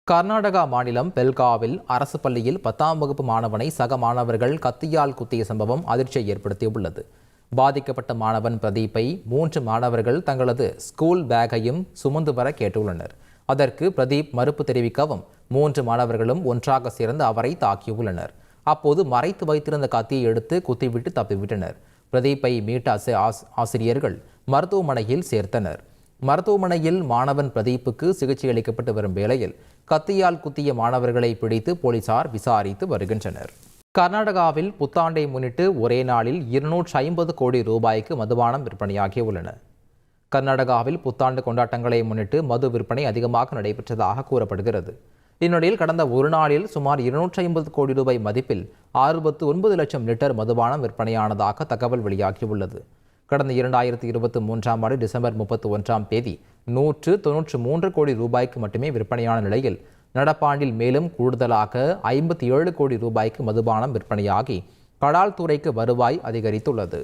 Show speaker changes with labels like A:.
A: கர்நாடகா மாநிலம் பெல்காவில் அரசு பள்ளியில் 10ஆம் வகுப்பு மாணவனை சக மாணவர்கள் கத்தியால் குத்திய சம்பவம் அதிர்ச்சியை ஏற்படுத்தியுள்ளது. பாதிக்கப்பட்ட மாணவன் பிரதீப்பை 3 மாணவர்கள் தங்களது ஸ்கூல் பேக்கையும் சுமந்து வர கேட்டுள்ளனர். அதற்கு பிரதீப் மறுப்பு தெரிவிக்கவும் 3 மாணவர்களும் ஒன்றாக சேர்ந்து அவரை தாக்கியுள்ளனர். அப்போது மறைத்து வைத்திருந்த கத்தியை எடுத்து குத்திவிட்டு தப்பிவிட்டனர். பிரதீப்பை மீட்ட ஆசிரியர்கள் மருத்துவமனையில் சேர்த்தனர். மருத்துவமனையில் மாணவன் பிரதீப்புக்கு சிகிச்சை அளிக்கப்பட்டு வரும் வேளையில் கத்தியால் குத்திய மாணவர்களை பிடித்து போலீசார் விசாரித்து வருகின்றனர். கர்நாடகாவில் புத்தாண்டை முன்னிட்டு ஒரே நாளில் 250 கோடி ரூபாய்க்கு மதுபானம் விற்பனையாகியுள்ளன. கர்நாடகாவில் புத்தாண்டு கொண்டாட்டங்களை முன்னிட்டு மது விற்பனை அதிகமாக நடைபெற்றதாக கூறப்படுகிறது. இந்நிலையில் கடந்த ஒரு நாளில் சுமார் 250 கோடி ரூபாய் மதிப்பில் 69 லட்சம் லிட்டர் மதுபானம் விற்பனையானதாக தகவல் வெளியாகியுள்ளது. கடந்த 2023ஆம் ஆண்டு டிசம்பர் 31ஆம் தேதி 193 கோடி ரூபாய்க்கு மட்டுமே விற்பனையான நிலையில் நடப்பாண்டில் மேலும் கூடுதலாக 57 கோடி ரூபாய்க்கு மதுபானம் விற்பனையாகி கடால் துறைக்கு வருவாய் அதிகரித்துள்ளது.